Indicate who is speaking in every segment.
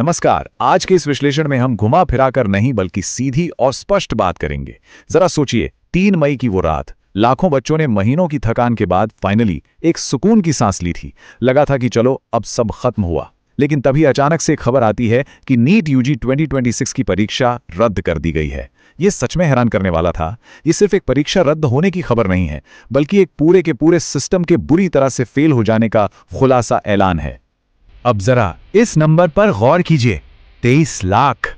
Speaker 1: नमस्कार। आज के इस विश्लेषण में हम घुमा फिरा कर नहीं बल्कि सीधी और स्पष्ट बात करेंगे। जरा सोचिए, 3 मई की वो रात, लाखों बच्चों ने महीनों की थकान के बाद फाइनली एक सुकून की सांस ली थी। लगा था कि चलो अब सब खत्म हुआ, लेकिन तभी अचानक से खबर आती है कि नीट यूजी 2026 की परीक्षा रद्द कर दी गई है। ये सच में हैरान करने वाला था। ये सिर्फ एक परीक्षा रद्द होने की खबर नहीं है, बल्कि एक पूरे के पूरे सिस्टम के बुरी तरह से फेल हो जाने का खुलासा ऐलान है।
Speaker 2: अब जरा इस नंबर पर गौर कीजिए, 23 लाख।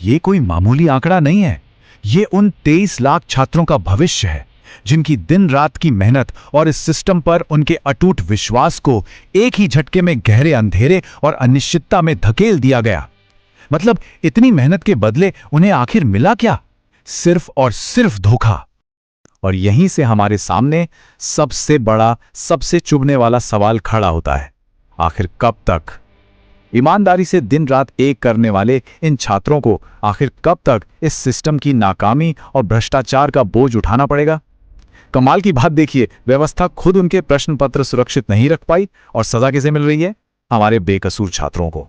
Speaker 2: ये कोई मामूली आंकड़ा नहीं है। ये उन 23 लाख छात्रों का भविष्य है, जिनकी दिन रात की मेहनत और इस सिस्टम पर उनके अटूट विश्वास को एक ही झटके में गहरे अंधेरे और अनिश्चितता में धकेल दिया गया। मतलब इतनी मेहनत के बदले उन्हें आखिर मिला क्या? सिर्फ और सिर्फ धोखा।
Speaker 1: और यहीं से हमारे सामने सबसे बड़ा, सबसे चुभने वाला सवाल खड़ा होता है। आखिर कब तक? ईमानदारी से दिन रात एक करने वाले इन छात्रों को आखिर कब तक इस सिस्टम की नाकामी और भ्रष्टाचार का बोझ उठाना पड़ेगा? कमाल की बात देखिए, व्यवस्था खुद उनके प्रश्न पत्र सुरक्षित नहीं रख पाई और सजा किसे मिल रही है? हमारे बेकसूर छात्रों को।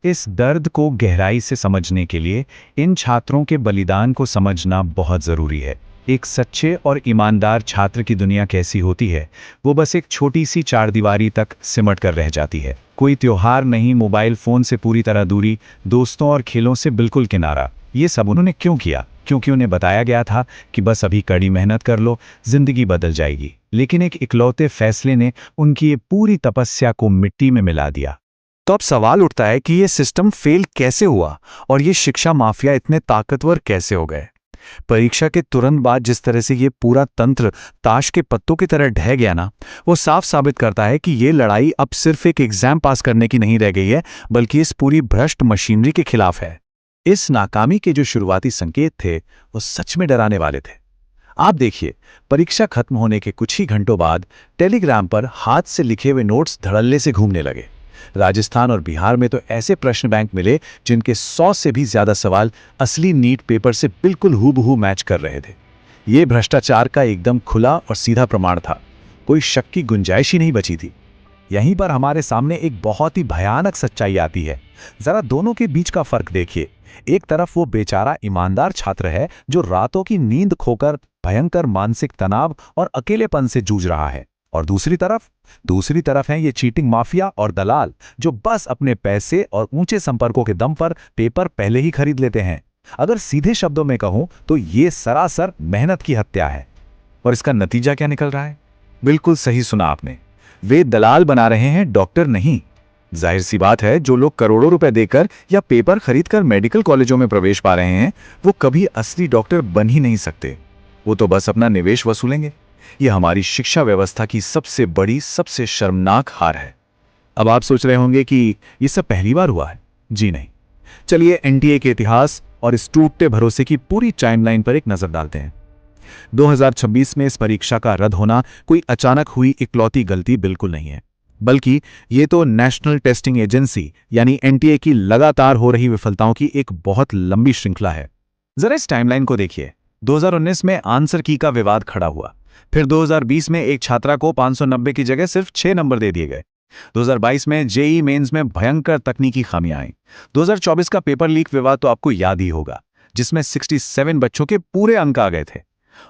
Speaker 2: इस दर्द को गहराई से समझने के लिए इन छात्रों के बलिदान को समझना बहुत जरूरी है। एक सच्चे और ईमानदार छात्र की दुनिया कैसी होती है, वो बस एक छोटी सी चारदीवारी तक सिमट कर रह जाती है। कोई त्योहार नहीं, मोबाइल फोन से पूरी तरह दूरी, दोस्तों और खेलों से बिल्कुल किनारा। ये सब उन्होंने क्यों किया? क्योंकि उन्हें बताया गया था कि बस अभी कड़ी मेहनत कर लो, जिंदगी बदल जाएगी। लेकिन एक इकलौते फैसले ने उनकी ये पूरी तपस्या को मिट्टी में मिला दिया।
Speaker 1: तो अब सवाल उठता है कि ये सिस्टम फेल कैसे हुआ और ये शिक्षा माफिया इतने ताकतवर कैसे हो गए? परीक्षा के तुरंत बाद जिस तरह से ये पूरा तंत्र ताश के पत्तों की तरह ढह गया ना, वो साफ साबित करता है कि ये लड़ाई अब सिर्फ एक एग्जाम पास करने की नहीं रह गई है, बल्कि इस पूरी भ्रष्ट मशीनरी के खिलाफ है। इस नाकामी के जो शुरुआती संकेत थे, वो सच में डराने वाले थे। आप देखिए, परीक्षा खत्म होने के कुछ ही घंटों बाद टेलीग्राम पर हाथ से लिखे हुए नोट्स धड़ल्ले से घूमने लगे। राजस्थान और बिहार में तो ऐसे प्रश्न बैंक मिले जिनके 100 से भी ज्यादा सवाल असली नीट पेपर से बिल्कुल हूबहू मैच कर रहे थे। ये भ्रष्टाचार का एकदम खुला और सीधा प्रमाण था। कोई शक की गुंजाइश ही नहीं बची थी। यहीं पर हमारे सामने एक बहुत ही भयानक सच्चाई आती है। जरा दोनों के बीच का फर्क देखिए। एक तरफ वो बेचारा ईमानदार छात्र है जो रातों की नींद खोकर भयंकर मानसिक तनाव और अकेलेपन से जूझ रहा है, और दूसरी तरफ हैं ये चीटिंग माफिया और दलाल जो बस अपने पैसे और ऊंचे संपर्कों के दम पर पेपर पहले ही खरीद लेते हैं। अगर सीधे शब्दों में कहूं तो ये सरासर मेहनत की हत्या है। और इसका नतीजा क्या निकल रहा है? बिल्कुल सही सुना आपने। वे दलाल बना रहे हैं, डॉक्टर नहीं। जाहिर सी बात है, जो लोग करोड़ों रुपए देकर या पेपर खरीदकर मेडिकल कॉलेजों में प्रवेश पा रहे हैं, वो कभी असली डॉक्टर बन ही नहीं सकते। वो तो बस अपना निवेश वसूलेंगे। ये हमारी शिक्षा व्यवस्था की सबसे बड़ी, सबसे शर्मनाक हार है। अब आप सोच रहे होंगे कि ये सब पहली बार हुआ है। जी नहीं। चलिए एनटीए के इतिहास और इस टूटते भरोसे की पूरी टाइमलाइन पर एक नजर डालते हैं। 2026 में इस परीक्षा का रद्द होना कोई अचानक हुई इकलौती गलती बिल्कुल नहीं है, बल्कि ये तो नेशनल टेस्टिंग एजेंसी यानी एनटीए की लगातार हो रही विफलताओं की एक बहुत लंबी श्रृंखला है। जरा इस टाइमलाइन को देखिए। 2019 में आंसर की का विवाद खड़ा हुआ। फिर 2020 में एक छात्रा को 590 की जगह सिर्फ 6 नंबर दे दिए गए। 2022 में जेईई मेंस में भयंकर तकनीकी खामियां आई। 2024 का पेपर लीक विवाद तो आपको याद ही होगा, जिसमें 67 बच्चों के पूरे अंक आ गए थे।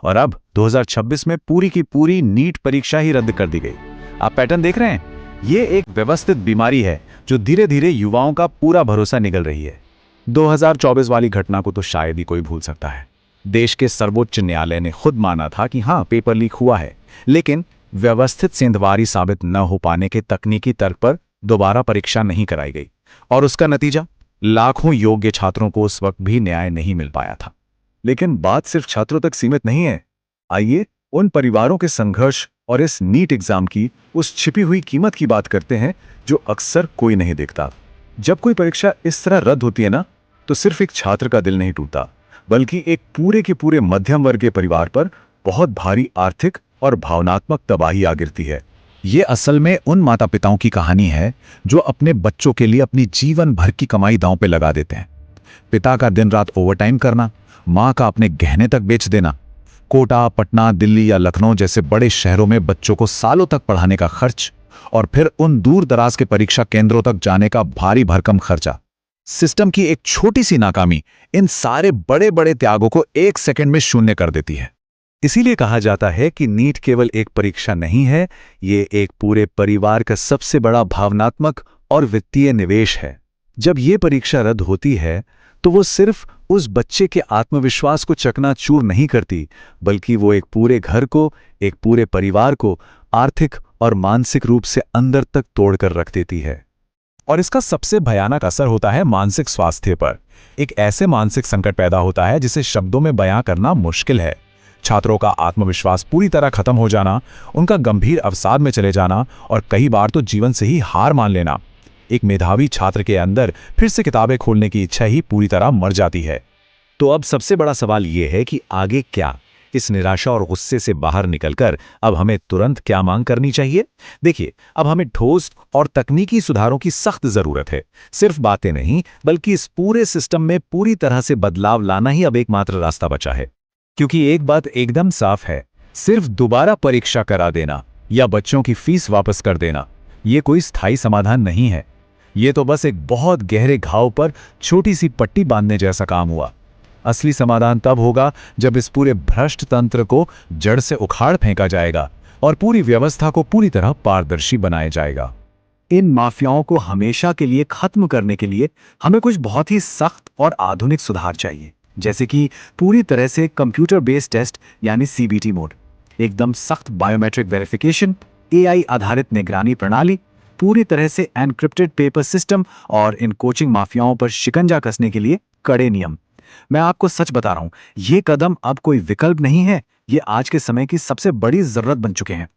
Speaker 1: और अब 2026 में पूरी की पूरी नीट परीक्षा ही रद्द कर दी गई। आप पैटर्न देख रहे हैं? ये एक व्यवस्थित बीमारी है जो धीरे धीरे युवाओं का पूरा भरोसा निगल रही है। 2024 वाली घटना को तो शायद ही कोई भूल सकता है। देश के सर्वोच्च न्यायालय ने खुद माना था कि हां, पेपर लीक हुआ है, लेकिन व्यवस्थित सेंधमारी साबित न हो पाने के तकनीकी तर्क पर दोबारा परीक्षा नहीं कराई गई। और उसका नतीजा, लाखों योग्य छात्रों को उस वक्त भी न्याय नहीं मिल पाया था। लेकिन बात सिर्फ छात्रों तक सीमित नहीं है। आइए उन परिवारों के संघर्ष और इस नीट एग्जाम की उस छिपी हुई कीमत की बात करते हैं जो अक्सर कोई नहीं देखता। जब कोई परीक्षा इस तरह रद्द होती है ना, तो सिर्फ एक छात्र का दिल नहीं टूटता, बल्कि एक पूरे के पूरे मध्यम वर्ग के परिवार पर बहुत भारी आर्थिक और भावनात्मक तबाही आ गिरती है। ये असल में उन माता पिताओं की कहानी है जो अपने बच्चों के लिए अपनी जीवन भर की कमाई दांव पे लगा देते हैं। पिता का दिन रात ओवरटाइम करना, माँ का अपने गहने तक बेच देना, कोटा, पटना, दिल्ली या लखनऊ जैसे बड़े शहरों में बच्चों को सालों तक पढ़ाने का खर्च, और फिर उन दूर दराज के परीक्षा केंद्रों तक जाने का भारी भरकम खर्चा।
Speaker 2: सिस्टम की एक छोटी सी नाकामी इन सारे बड़े बड़े त्यागों को 1 सेकंड में शून्य कर देती है।
Speaker 1: इसीलिए कहा जाता है कि नीट केवल एक परीक्षा नहीं है, ये एक पूरे परिवार का सबसे बड़ा भावनात्मक और वित्तीय निवेश है। जब ये परीक्षा रद्द होती है तो वो सिर्फ उस बच्चे के आत्मविश्वास को चकनाचूर नहीं करती, बल्कि वो एक पूरे घर को, एक पूरे परिवार को आर्थिक और मानसिक रूप से अंदर तक तोड़कर रख देती है।
Speaker 2: और इसका सबसे भयानक असर होता है मानसिक स्वास्थ्य पर। एक ऐसे मानसिक संकट पैदा होता है जिसे शब्दों में बयां करना मुश्किल है। छात्रों का आत्मविश्वास पूरी तरह खत्म हो जाना, उनका गंभीर अवसाद में चले जाना और कई बार तो जीवन से ही हार मान लेना। एक मेधावी छात्र के अंदर फिर से किताबें खोलने की इच्छा ही पूरी तरह मर जाती है।
Speaker 1: तो अब सबसे बड़ा सवाल ये है कि आगे क्या? इस निराशा और गुस्से से बाहर निकलकर अब हमें तुरंत क्या मांग करनी चाहिए? देखिए, अब हमें ठोस और तकनीकी सुधारों की सख्त जरूरत है। सिर्फ बातें नहीं, बल्कि इस पूरे सिस्टम में पूरी तरह से बदलाव लाना ही अब एकमात्र रास्ता बचा है।
Speaker 2: क्योंकि एक बात एकदम साफ है, सिर्फ दोबारा परीक्षा करा देना या बच्चों की फीस वापस कर देना, ये कोई स्थायी समाधान नहीं है। ये तो बस एक बहुत गहरे घाव पर छोटी सी पट्टी बांधने जैसा काम हुआ। असली समाधान तब होगा जब इस पूरे भ्रष्ट तंत्र को जड़ से उखाड़ फेंका जाएगा और पूरी व्यवस्था को पूरी तरह पारदर्शी बनाया जाएगा।
Speaker 1: इन माफियाओं को हमेशा के लिए खत्म करने के लिए हमें कुछ बहुत ही सख्त और आधुनिक सुधार चाहिए, जैसे कि पूरी तरह से कंप्यूटर बेस्ड टेस्ट यानी सीबीटी मोड, एकदम सख्त बायोमेट्रिक वेरिफिकेशन, एआई आधारित निगरानी प्रणाली, पूरी तरह से एनक्रिप्टेड पेपर सिस्टम और इन कोचिंग माफियाओं पर शिकंजा कसने के लिए कड़े नियम। मैं आपको सच बता रहा हूं, ये कदम अब कोई विकल्प नहीं है, ये आज के समय की सबसे बड़ी जरूरत बन चुके हैं।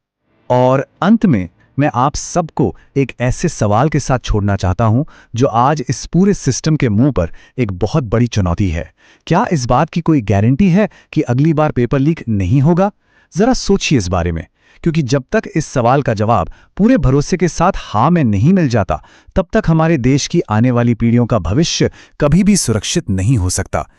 Speaker 1: और अंत में मैं आप सबको एक ऐसे सवाल के साथ छोड़ना चाहता हूं जो आज इस पूरे सिस्टम के मुंह पर एक बहुत बड़ी चुनौती है। क्या इस बात की कोई गारंटी है कि अगली बार पेपर लीक नहीं होगा? जरा सोचिए इस बारे में, क्योंकि जब तक इस सवाल का जवाब पूरे भरोसे के साथ हाँ में नहीं मिल जाता, तब तक हमारे देश की आने वाली पीढ़ियों का भविष्य कभी भी सुरक्षित नहीं हो सकता।